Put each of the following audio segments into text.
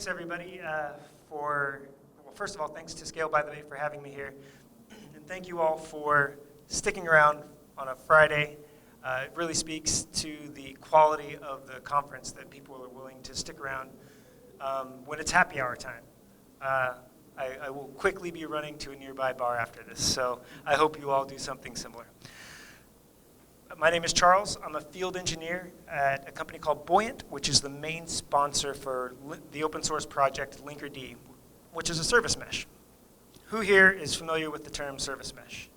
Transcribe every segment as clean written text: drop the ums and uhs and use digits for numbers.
thanks everybody well, first of all, thanks to Scale, by the way, for having me here. And thank you all for sticking around on a Friday. It really speaks to the quality of the conference that people are willing to stick around when it's happy hour time. I will quickly be running to a nearby bar after this, so I hope you all do something similar. My name is Charles. I'm a field engineer at a company called Buoyant, which is the main sponsor for the open source project Linkerd, which is a service mesh. Who here is familiar with the term service mesh?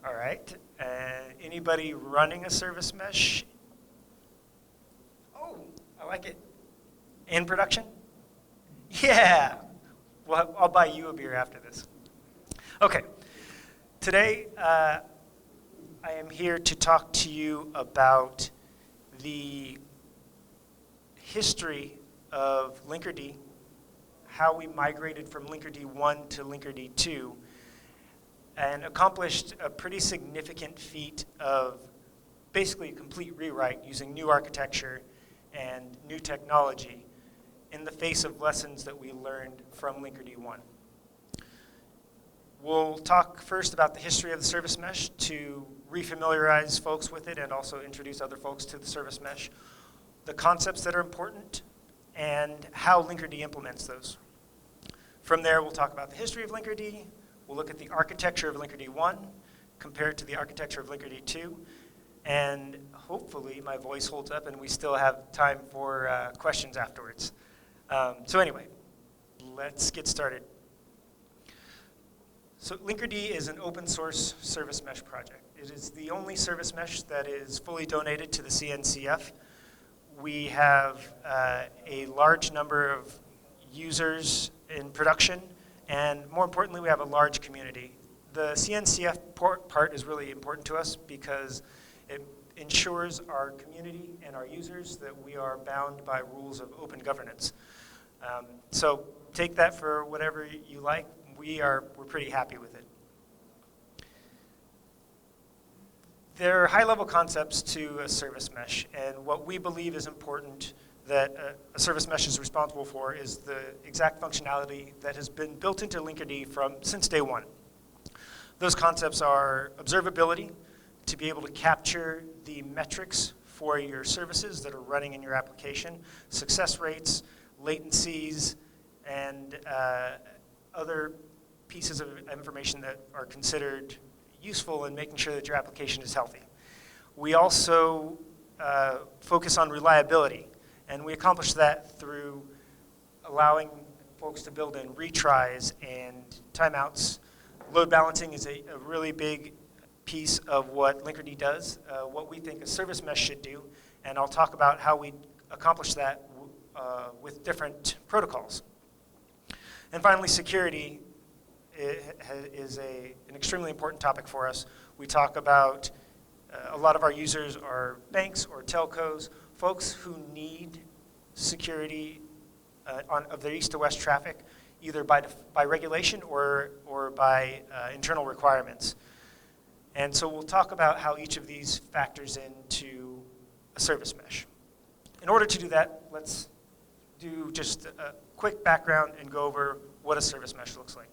All right. Anybody running a service mesh? Oh, I like it. In production? Yeah. Well, I'll buy you a beer after this. Okay. Today, I am here to talk to you about the history of Linkerd, how we migrated from Linkerd 1 to Linkerd 2, and accomplished a pretty significant feat of basically a complete rewrite using new architecture and new technology in the face of lessons that we learned from Linkerd 1. We'll talk first about the history of the service mesh to refamiliarize folks with it and also introduce other folks to the service mesh, the concepts that are important, and how Linkerd implements those. From there, we'll talk about the history of Linkerd. We'll look at the architecture of Linkerd 1 compared to the architecture of Linkerd 2, and hopefully my voice holds up and we still have time for questions afterwards. So anyway, let's get started. So Linkerd is an open source service mesh project. It is the only service mesh that is fully donated to the CNCF. We have a large number of users in production, and more importantly, we have a large community. The CNCF part is really important to us because it ensures our community and our users that we are bound by rules of open governance. So take that for whatever you like. We're pretty happy with it. There are high-level concepts to a service mesh, and what we believe is important that a service mesh is responsible for is the exact functionality that has been built into Linkerd since day one. Those concepts are observability, to be able to capture the metrics for your services that are running in your application, success rates, latencies, and other pieces of information that are considered useful in making sure that your application is healthy. We also focus on reliability, and we accomplish that through allowing folks to build in retries and timeouts. Load balancing is a really big piece of what Linkerd does, what we think a service mesh should do, and I'll talk about how we accomplish that with different protocols. And finally, security is an extremely important topic for us. We talk about a lot of our users are banks or telcos, folks who need security of their east to west traffic, either by regulation or by internal requirements. And so we'll talk about how each of these factors into a service mesh. In order to do that, let's do just a quick background and go over what a service mesh looks like.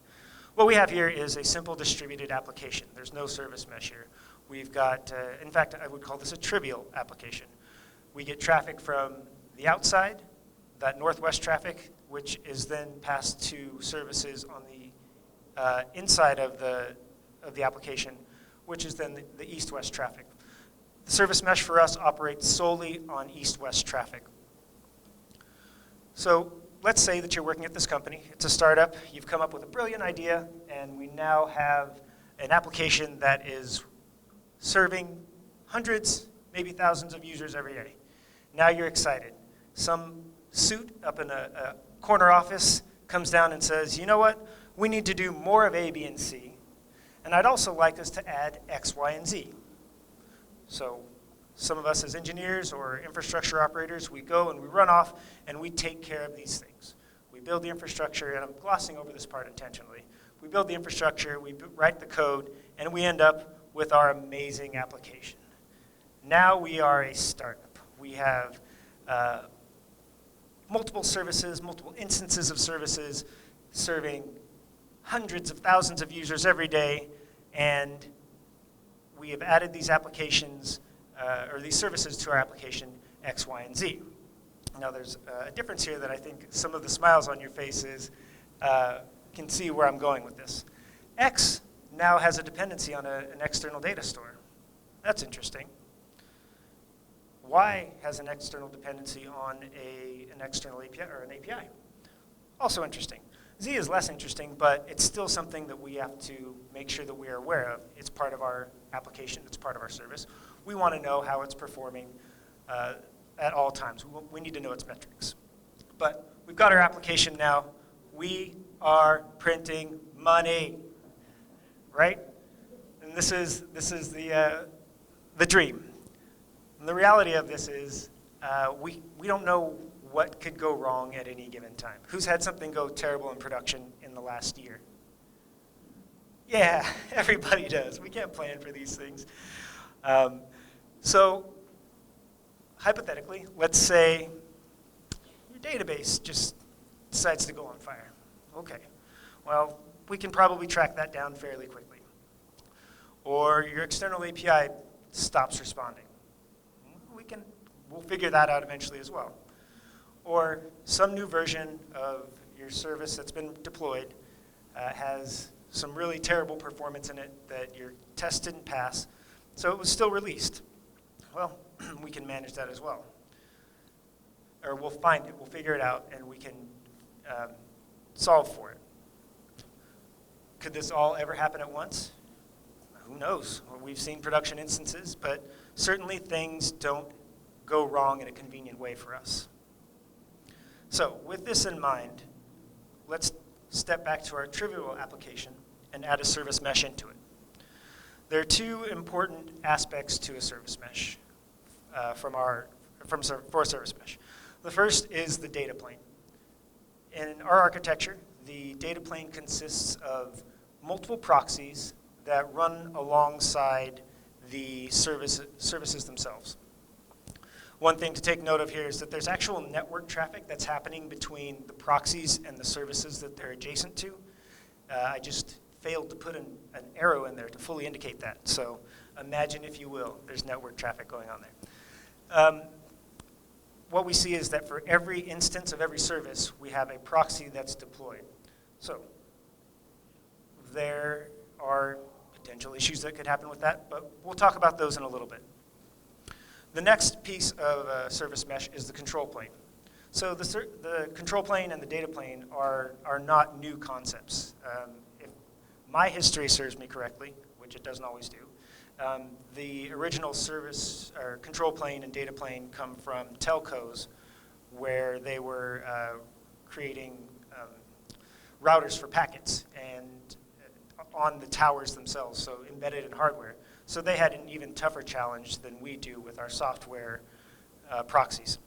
What we have here is a simple distributed application. There's no service mesh here. We've got, in fact, I would call this a trivial application. We get traffic from the outside, that northwest traffic, which is then passed to services on the inside of the application, which is then the east-west traffic. The service mesh for us operates solely on east-west traffic. So let's say that you're working at this company. It's a startup. You've come up with a brilliant idea, and we now have an application that is serving hundreds, maybe thousands of users every day. Now you're excited. Some suit up in a corner office comes down and says, you know what? We need to do more of A, B, and C, and I'd also like us to add X, Y, and Z. So some of us as engineers or infrastructure operators, we go and we run off and we take care of these things. We build the infrastructure, and I'm glossing over this part intentionally. We build the infrastructure, we write the code, and we end up with our amazing application. Now we are a startup. We have multiple services, multiple instances of services, serving hundreds of thousands of users every day, and we have added these applications, or these services to our application X, Y, and Z. Now there's a difference here that I think some of the smiles on your faces can see where I'm going with this. X now has a dependency on an external data store. That's interesting. Y has an external dependency on an external API or an API. Also interesting. Z is less interesting, but it's still something that we have to make sure that we are aware of. It's part of our application. It's part of our service. We want to know how it's performing at all times. We need to know its metrics. But we've got our application now. We are printing money, right? And this is the dream. And the reality of this is we don't know what could go wrong at any given time. Who's had something go terrible in production in the last year? Yeah, everybody does. We can't plan for these things. So hypothetically, let's say your database just decides to go on fire. Okay, well, we can probably track that down fairly quickly. Or your external API stops responding. We'll figure that out eventually as well. Or some new version of your service that's been deployed has some really terrible performance in it that your test didn't pass, so it was still released. Well, we can manage that as well. Or we'll find it, we'll figure it out, and we can solve for it. Could this all ever happen at once? Who knows? Well, we've seen production instances, but certainly things don't go wrong in a convenient way for us. So with this in mind, let's step back to our trivial application and add a service mesh into it. There are two important aspects to a service mesh for a service mesh. The first is the data plane. In our architecture, the data plane consists of multiple proxies that run alongside the services themselves. One thing to take note of here is that there's actual network traffic that's happening between the proxies and the services that they're adjacent to. I just failed to put an arrow in there to fully indicate that. So imagine, if you will, there's network traffic going on there. What we see is that for every instance of every service, we have a proxy that's deployed. So there are potential issues that could happen with that, but we'll talk about those in a little bit. The next piece of a service mesh is the control plane. So the control plane and the data plane are not new concepts. If my history serves me correctly, which it doesn't always do, the original service or control plane and data plane come from telcos, where they were creating routers for packets and on the towers themselves, so embedded in hardware. So they had an even tougher challenge than we do with our software proxies.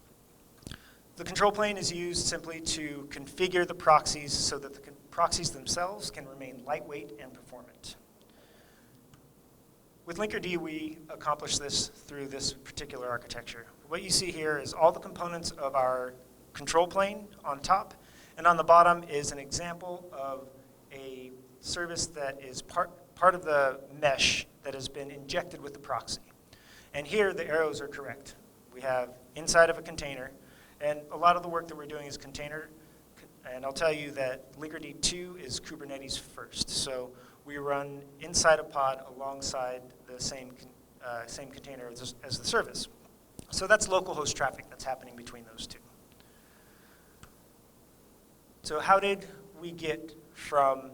The control plane is used simply to configure the proxies so that the proxies themselves can remain lightweight and performant. With Linkerd, we accomplish this through this particular architecture. What you see here is all the components of our control plane on top, and on the bottom is an example of a service that is part of the mesh that has been injected with the proxy. And here the arrows are correct. We have inside of a container, and a lot of the work that we're doing is container, and I'll tell you that Linkerd 2 is Kubernetes first. So we run inside a pod alongside the same container as the service. So that's localhost traffic that's happening between those two. So how did we get from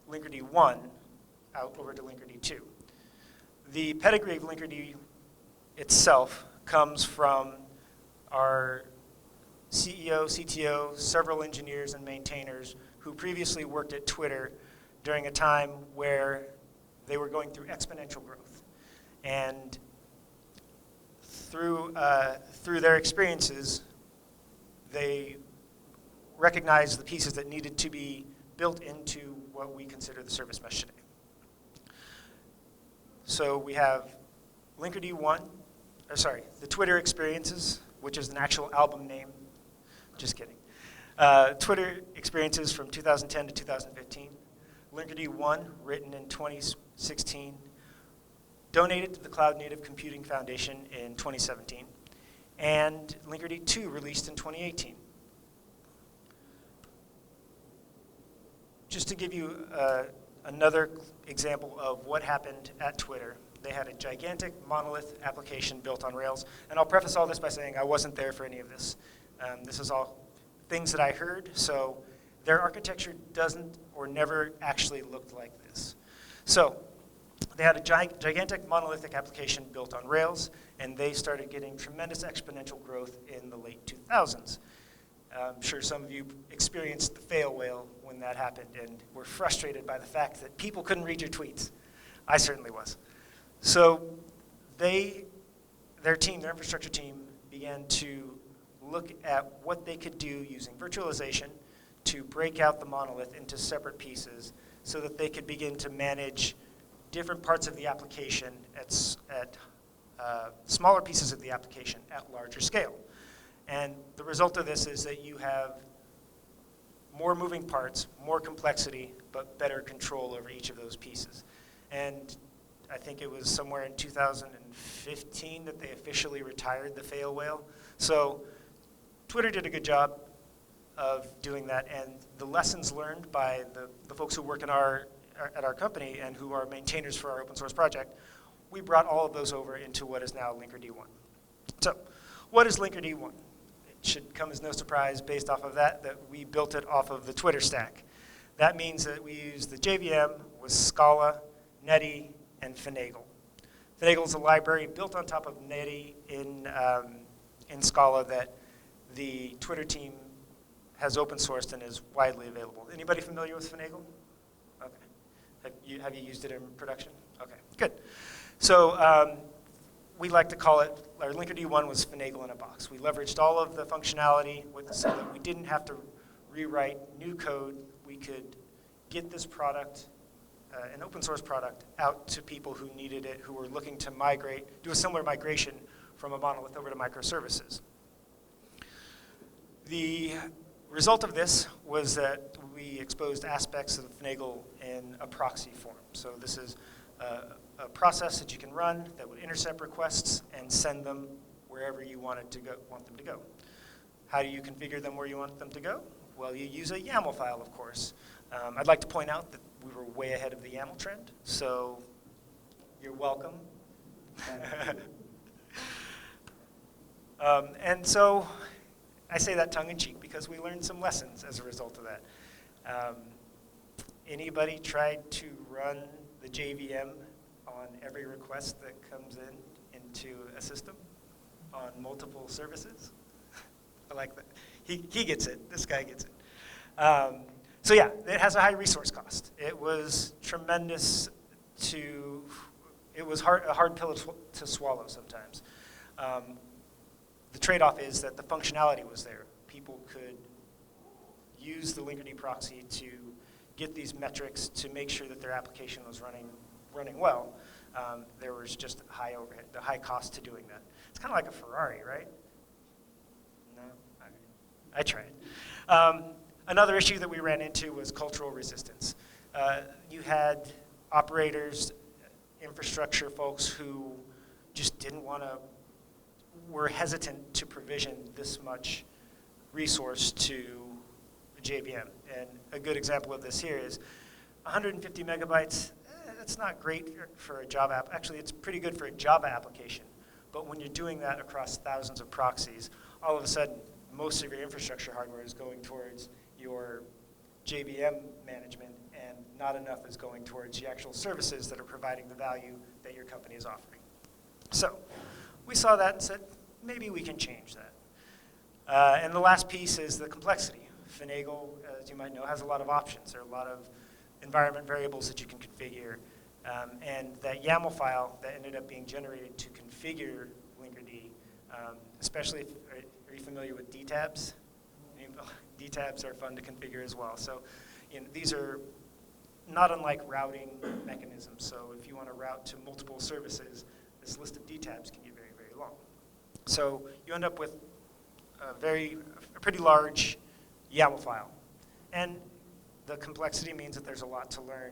Linkerd 1 out over to Linkerd 2? The pedigree of Linkerd itself comes from our CEO, CTO, several engineers and maintainers who previously worked at Twitter during a time where they were going through exponential growth. And through their experiences, they recognized the pieces that needed to be built into what we consider the service mesh today. So we have Linkerd 1, the Twitter experiences, which is an actual album name. Just kidding. Twitter experiences from 2010 to 2015. Linkerd 1, written in 2016, donated to the Cloud Native Computing Foundation in 2017, and Linkerd 2, released in 2018. Just to give you another example of what happened at Twitter, they had a gigantic monolith application built on Rails. And I'll preface all this by saying I wasn't there for any of this. This is all things that I heard, so their architecture doesn't or never actually looked like this. So they had a gigantic monolithic application built on Rails, and they started getting tremendous exponential growth in the late 2000s. I'm sure some of you experienced the fail whale when that happened and were frustrated by the fact that people couldn't read your tweets. I certainly was. So their infrastructure team, began to look at what they could do using virtualization to break out the monolith into separate pieces so that they could begin to manage different parts of the application at smaller pieces of the application at larger scale. And the result of this is that you have more moving parts, more complexity, but better control over each of those pieces. And I think it was somewhere in 2015 that they officially retired the fail whale. So Twitter did a good job of doing that, and the lessons learned by the folks who work at our company and who are maintainers for our open source project, we brought all of those over into what is now Linkerd 1. So what is Linkerd 1? It should come as no surprise based off of that we built it off of the Twitter stack. That means that we use the JVM with Scala, Netty, and Finagle. Finagle is a library built on top of Netty in Scala that the Twitter team has open sourced and is widely available. Anybody familiar with Finagle? Okay. Have you used it in production? Okay, good. So we like to call it, our Linkerd 1 was Finagle in a box. We leveraged all of the functionality so that we didn't have to rewrite new code. We could get this product, an open source product, out to people who needed it, who were looking to migrate, do a similar migration from a monolith over to microservices. The result of this was that we exposed aspects of Finagle in a proxy form. So this is a process that you can run that would intercept requests and send them wherever you want them to go. How do you configure them where you want them to go? Well, you use a YAML file, of course. I'd like to point out that we were way ahead of the YAML trend, so you're welcome. And so I say that tongue-in-cheek because we learned some lessons as a result of that. Anybody tried to run the JVM on every request that comes into a system on multiple services? I like that. He gets it. This guy gets it. So yeah, it has a high resource cost. It was tremendous it was a hard pill to swallow sometimes. The trade-off is that the functionality was there. People could use the Linkerd proxy to get these metrics to make sure that their application was running well. There was just high overhead, the high cost to doing that. It's kind of like a Ferrari, right? No? Okay. I tried. Another issue that we ran into was cultural resistance. You had operators, infrastructure folks who just were hesitant to provision this much resource to a JVM. And a good example of this here is 150 megabytes. That's not great for a Java app. Actually, it's pretty good for a Java application. But when you're doing that across thousands of proxies, all of a sudden, most of your infrastructure hardware is going towards your JVM management, and not enough is going towards the actual services that are providing the value that your company is offering. So we saw that and said, maybe we can change that. And the last piece is the complexity. Finagle, as you might know, has a lot of options. There are a lot of environment variables that you can configure. And that YAML file that ended up being generated to configure Linkerd, especially are you familiar with DTabs? DTabs are fun to configure as well. So these are not unlike routing mechanisms. So if you want to route to multiple services, this list of DTabs can get very, very long. So you end up with a pretty large YAML file. And the complexity means that there's a lot to learn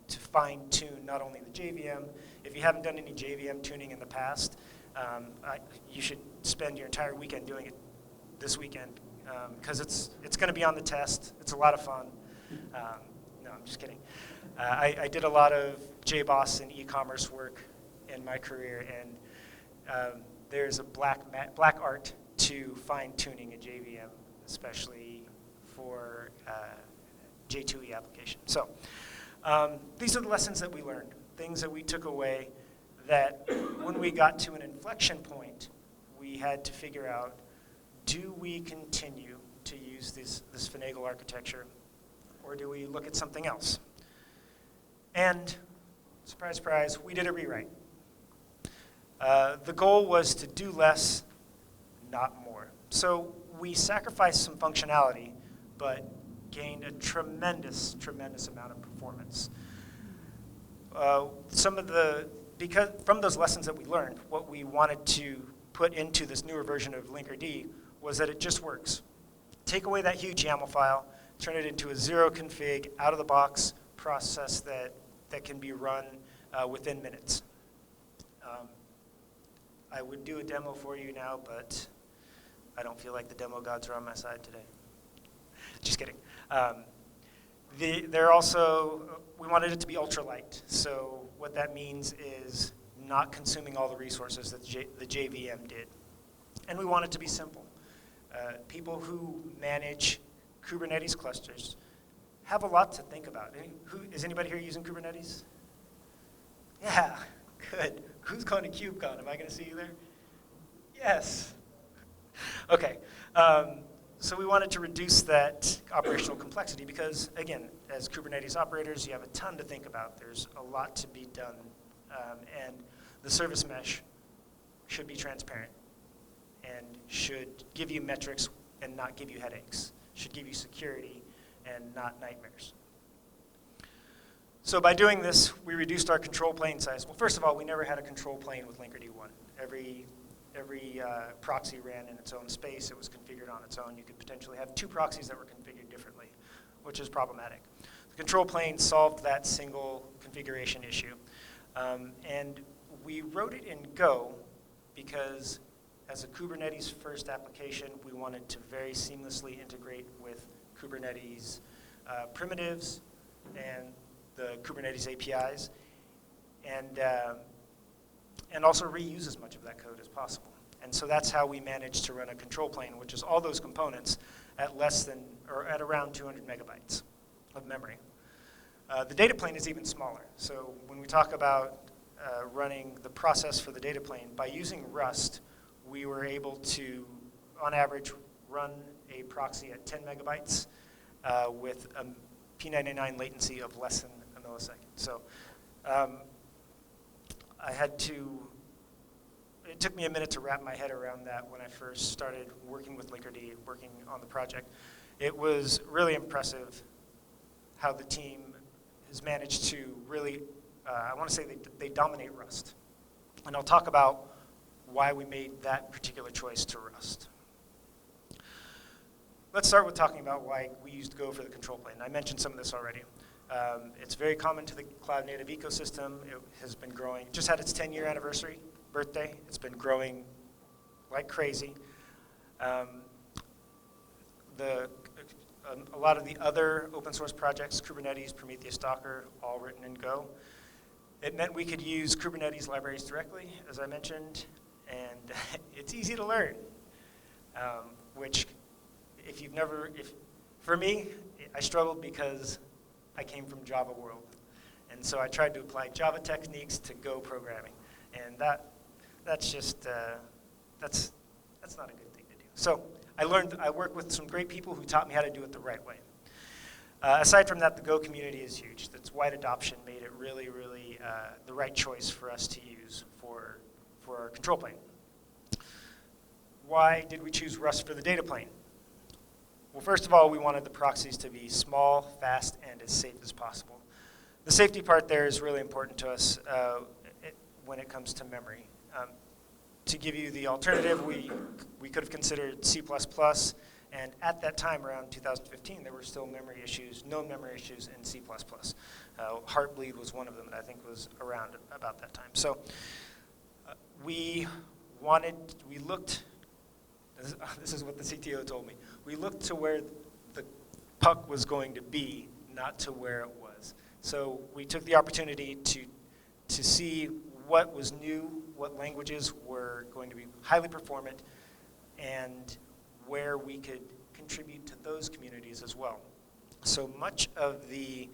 to fine-tune not only the JVM. If you haven't done any JVM tuning in the past, you should spend your entire weekend doing it this weekend, because it's going to be on the test. It's a lot of fun. No, I'm just kidding. I did a lot of JBoss and e-commerce work in my career, and there's a black art to fine-tuning a JVM, especially for J2E application. So these are the lessons that we learned, things that we took away that when we got to an inflection point, we had to figure out, do we continue to use this Finagle architecture, or do we look at something else? And surprise, surprise, we did a rewrite. The goal was to do less, not more. So we sacrificed some functionality, but gained a tremendous, tremendous amount of performance. Because from those lessons that we learned, what we wanted to put into this newer version of Linkerd was that it just works. Take away that huge YAML file, turn it into a zero config, out-of-the-box process that can be run within minutes. I would do a demo for you now, but I don't feel like the demo gods are on my side today. Just kidding. We wanted it to be ultralight. So what that means is not consuming all the resources that the JVM did. And we want it to be simple. People who manage Kubernetes clusters have a lot to think about. Is anybody here using Kubernetes? Yeah, good. Who's going to KubeCon? Am I going to see you there? Yes. Okay. So we wanted to reduce that operational complexity because, again, as Kubernetes operators, you have a ton to think about. There's a lot to be done. And the service mesh should be transparent and should give you metrics and not give you headaches. Should give you security and not nightmares. So by doing this, we reduced our control plane size. Well, first of all, we never had a control plane with Linkerd 1. Every proxy ran in its own space. It was configured on its own. You could potentially have two proxies that were configured differently, which is problematic. The control plane solved that single configuration issue. And we wrote it in Go because as a Kubernetes first application, we wanted to very seamlessly integrate with Kubernetes primitives and the Kubernetes APIs, and also reuse as much of that code as possible. And so that's how we managed to run a control plane, which is all those components at at around 200 megabytes of memory. The data plane is even smaller. So when we talk about running the process for the data plane, by using Rust, we were able to, on average, run a proxy at 10 megabytes with a P99 latency of less than a millisecond. So it took me a minute to wrap my head around that when I first started working with Linkerd, working on the project. It was really impressive how the team has managed to really, I want to say they dominate Rust. And I'll talk about why we made that particular choice to Rust. Let's start with talking about why we used Go for the control plane. I mentioned some of this already. It's very common to the cloud native ecosystem. It has been growing. It just had its 10-year birthday. It's been growing like crazy. A lot of the other open source projects, Kubernetes, Prometheus, Docker, all written in Go. It meant we could use Kubernetes libraries directly, as I mentioned, and it's easy to learn, which for me, I struggled because I came from Java world. And so I tried to apply Java techniques to Go programming. And that's just, that's not a good thing to do. So I worked with some great people who taught me how to do it the right way. Aside from that, the Go community is huge. Its wide adoption made it really, really the right choice for us to use for our control plane. Why did we choose Rust for the data plane? Well, first of all, we wanted the proxies to be small, fast, and as safe as possible. The safety part there is really important to us when it comes to memory. to give you the alternative, we could have considered C++, and at that time, around 2015, there were still memory issues, known memory issues in C++. Heartbleed was one of them that I think was around about that time. So we looked, this is what the CTO told me, we looked to where the puck was going to be, not to where it was. So we took the opportunity to see what was new, what languages were going to be highly performant, and where we could contribute to those communities as well. So much of the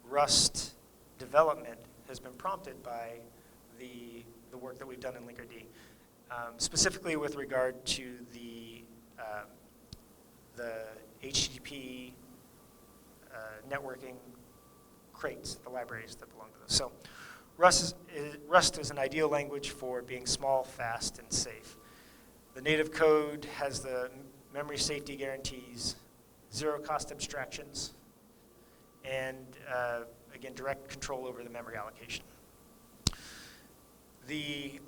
Rust development has been prompted by the work that we've done in Linkerd, specifically with regard to the HTTP networking crates, the libraries that belong to those. So Rust is an ideal language for being small, fast, and safe. The native code has the memory safety guarantees, zero cost abstractions, and again, direct control over the memory allocation. The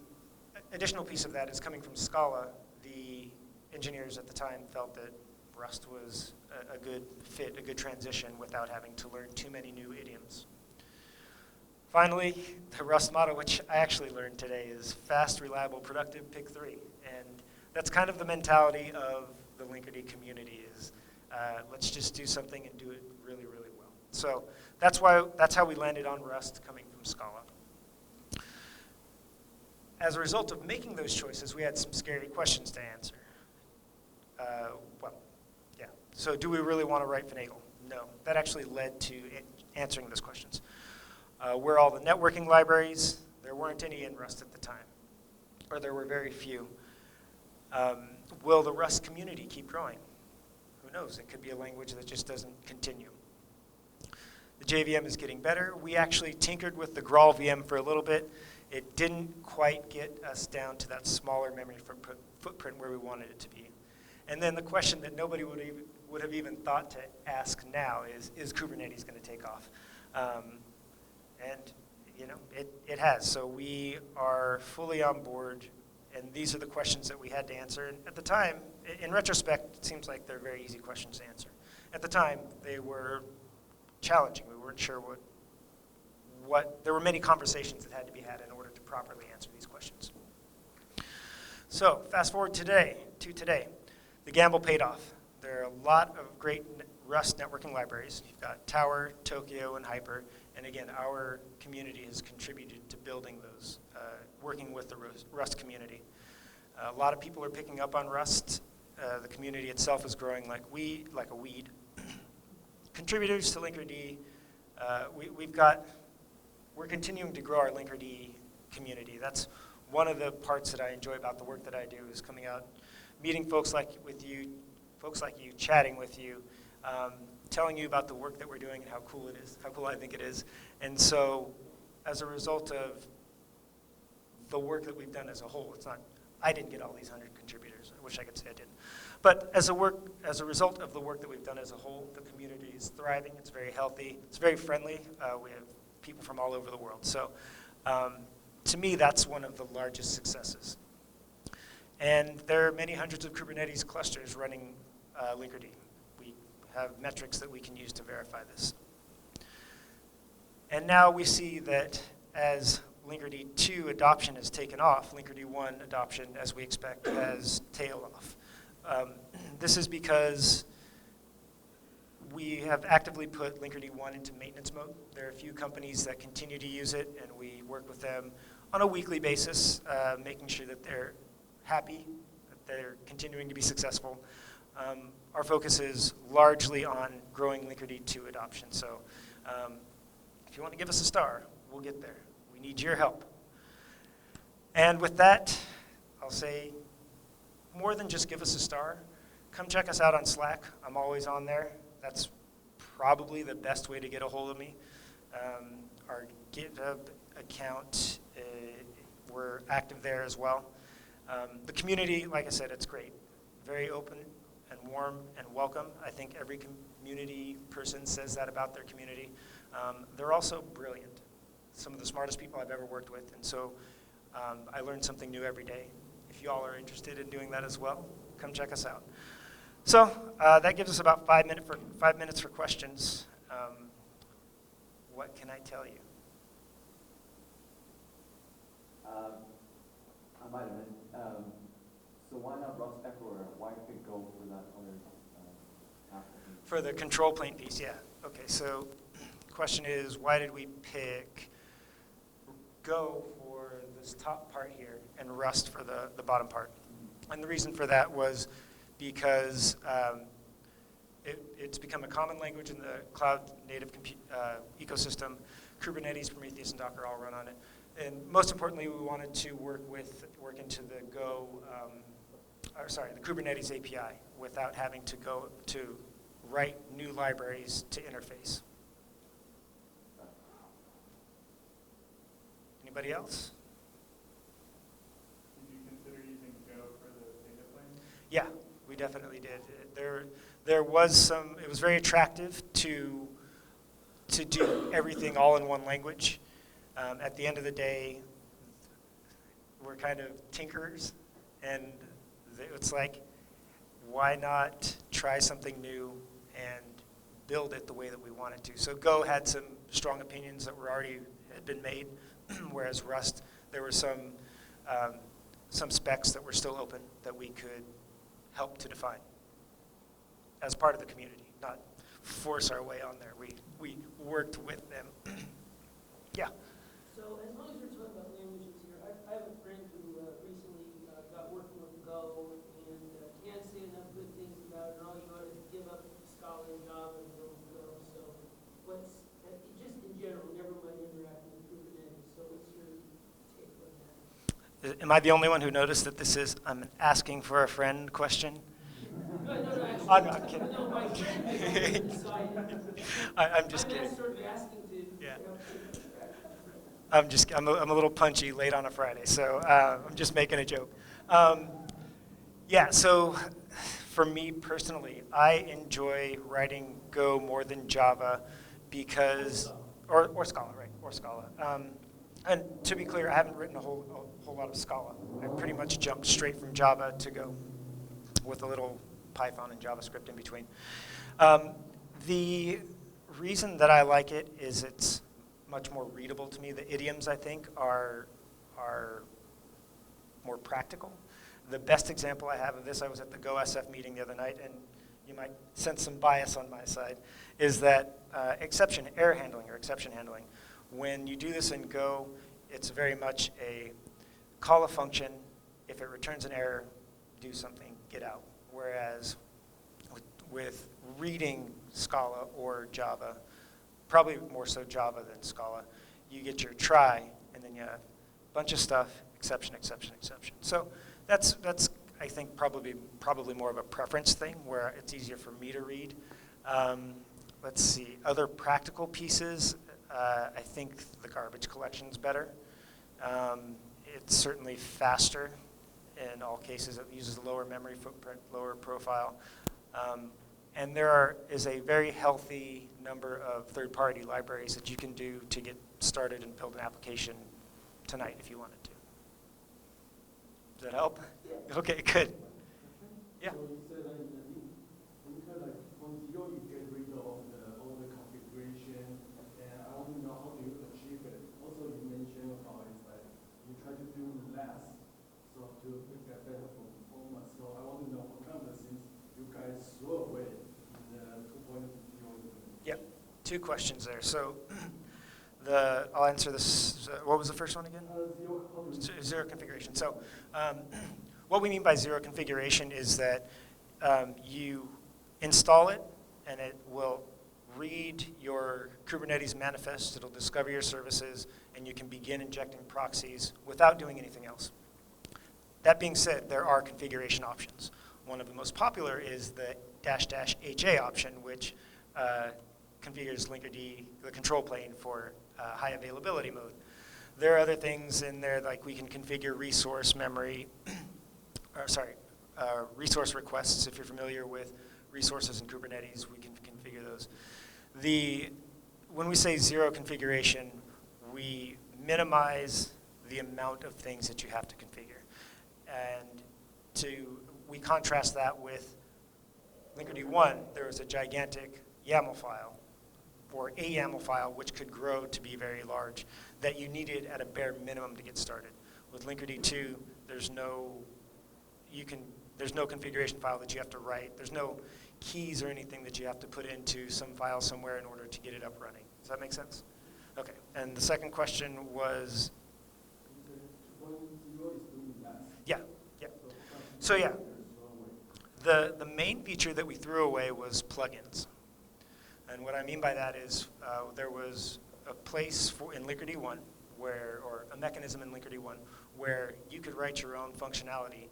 additional piece of that is coming from Scala. The engineers at the time felt that Rust was a good fit, a good transition without having to learn too many new idioms. Finally, the Rust motto, which I actually learned today, is fast, reliable, productive, pick 3. And that's kind of the mentality of the Linkerd community is let's just do something and do it really, really well. So that's how we landed on Rust coming from Scala. As a result of making those choices, we had some scary questions to answer. So do we really want to write Finagle? No. That actually led to answering those questions. Were all the networking libraries? There weren't any in Rust at the time, or there were very few. Will the Rust community keep growing? Who knows? It could be a language that just doesn't continue. The JVM is getting better. We actually tinkered with the Graal VM for a little bit. It didn't quite get us down to that smaller memory footprint where we wanted it to be. And then the question that nobody would have even thought to ask now is Kubernetes going to take off? And you know, it has. So we are fully on board, and these are the questions that we had to answer. And at the time, in retrospect, it seems like they're very easy questions to answer. At the time, they were challenging. We weren't sure there were many conversations that had to be had in order to properly answer these questions. So fast forward to today. The gamble paid off. There are a lot of great Rust networking libraries. You've got Tower, Tokyo, and Hyper. And again, our community has contributed to building those, working with the Rust community. A lot of people are picking up on Rust. The community itself is growing like a weed. Contributors to Linkerd, we're continuing to grow our Linkerd community. That's one of the parts that I enjoy about the work that I do is coming out, meeting folks like you, chatting with you, telling you about the work that we're doing and how cool it is, how cool I think it is. And so as a result of the work that we've done as a whole, I didn't get all these 100 contributors. I wish I could say I did. But as a result of the work that we've done as a whole, the community is thriving. It's very healthy. It's very friendly. We have people from all over the world. So to me, that's one of the largest successes. And there are many hundreds of Kubernetes clusters running Linkerd. We have metrics that we can use to verify this. And now we see that as Linkerd 2 adoption has taken off, Linkerd 1 adoption, as we expect, has tailed off. This is because we have actively put Linkerd 1 into maintenance mode. There are a few companies that continue to use it, and we work with them on a weekly basis, making sure that they're happy, that they're continuing to be successful. Our focus is largely on growing Linkerd 2 adoption. So if you want to give us a star, we'll get there. We need your help. And with that, I'll say more than just give us a star. Come check us out on Slack. I'm always on there. That's probably the best way to get a hold of me. Our GitHub account, we're active there as well. The community, like I said, it's great. Very open and warm and welcome. I think every community person says that about their community. They're also brilliant. Some of the smartest people I've ever worked with. And so I learn something new every day. if y'all are interested in doing that as well, come check us out. So that gives us about 5 minutes for questions. What can I tell you? I might have missed. So why not Rust everywhere? Why pick Go for that other application? For the control plane piece, yeah. Okay, so the question is, why did we pick Go for this top part here and Rust for the bottom part? And the reason for that was because it's become a common language in the cloud native ecosystem. Kubernetes, Prometheus, and Docker all run on it. And most importantly, we wanted to work into the the Kubernetes API without having to go to write new libraries to interface. Anybody else? Did you consider using Go for the data plane? Yeah, we definitely did. There was some. It was very attractive to do everything all in one language. At the end of the day, we're kind of tinkerers, and it's like, why not try something new and build it the way that we wanted to? So Go had some strong opinions that had been made, whereas Rust, there were some specs that were still open that we could help to define as part of the community, not force our way on there. We worked with them. Yeah. So as long as we're talking about languages here, I have a friend who recently got working with Go and can't say enough good things about it. And all you got is give up Scala and Java and go with Go. So just in general, never mind interacting with Kubernetes. So what's your take on that? Am I the only one who noticed that this is I'm asking for a friend question? No, actually. Oh, no, I'm kidding. No, my friend decided. I'm just kidding. I'm sort of asking to Yeah. help you. I'm a little punchy late on a Friday, so I'm just making a joke. Yeah, so for me personally, I enjoy writing Go more than Java because, or Scala, right, or Scala. And to be clear, I haven't written a whole lot of Scala. I pretty much jumped straight from Java to Go with a little Python and JavaScript in between. The reason that I like it is it's much more readable to me. The idioms, I think, are more practical. The best example I have of this, I was at the Go SF meeting the other night, and you might sense some bias on my side, is that error handling or exception handling. When you do this in Go, it's very much a call a function. If it returns an error, do something, get out. Whereas with reading Scala or Java, probably more so Java than Scala, you get your try, and then you have a bunch of stuff, exception, exception, exception. So that's I think probably more of a preference thing where it's easier for me to read. Let's see, other practical pieces, I think the garbage collection's better. It's certainly faster in all cases. It uses a lower memory footprint, lower profile. And there is a very healthy number of third-party libraries that you can do to get started and build an application tonight if you wanted to. Does that help? Yeah. Okay, good. Yeah. So you said that in kind of from zero you get rid of all the configuration, and I want to know how do you achieve it. Also, you mentioned how it's like you try to do less, so to make a better performance. So I want to know what kind of things you guys throw away in the 2.0. Yep. Two questions there. So I'll answer this. What was the first one again? Zero configuration. So what we mean by zero configuration is that you install it, and it will read your Kubernetes manifest. It'll discover your services, and you can begin injecting proxies without doing anything else. That being said, there are configuration options. One of the most popular is the --HA option, which configures Linkerd, the control plane, for high availability mode. There are other things in there, like we can configure resource memory, resource requests. If you're familiar with resources in Kubernetes, we can configure those. When we say zero configuration, we minimize the amount of things that you have to configure. And we contrast that with Linkerd 1, there was a gigantic YAML file, or a YAML file, which could grow to be very large, that you needed at a bare minimum to get started. With Linkerd 2, there's no configuration file that you have to write. There's no keys or anything that you have to put into some file somewhere in order to get it up running. Does that make sense? Okay. And the second question was, yeah. So yeah, the main feature that we threw away was plugins. And what I mean by that is there was a place in Linkerd 1 or a mechanism in Linkerd 1 where you could write your own functionality,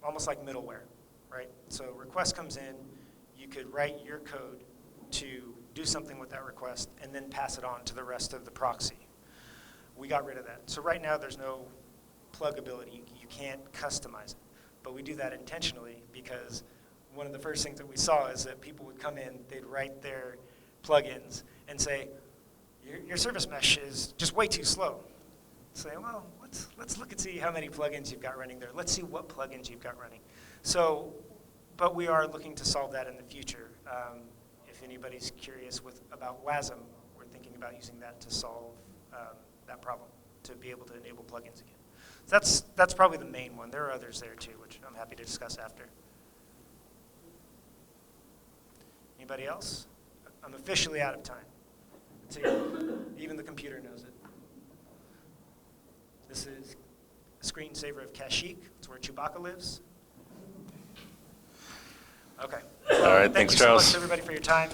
almost like middleware, right? So request comes in, you could write your code to do something with that request and then pass it on to the rest of the proxy. We got rid of that. So right now there's no pluggability. You can't customize it. But we do that intentionally because one of the first things that we saw is that people would come in, they'd write their plugins and say, your service mesh is just way too slow. Say, well, let's look and see how many plugins you've got running there. Let's see what plugins you've got running. So, but we are looking to solve that in the future. If anybody's curious about WASM, we're thinking about using that to solve that problem, to be able to enable plugins again. So that's probably the main one. There are others there too, which I'm happy to discuss after. Anybody else? I'm officially out of time. See, even the computer knows it. This is a screensaver of Kashyyyk. It's where Chewbacca lives. Okay. All right, thanks, Charles. Thank you so much, everybody, for your time.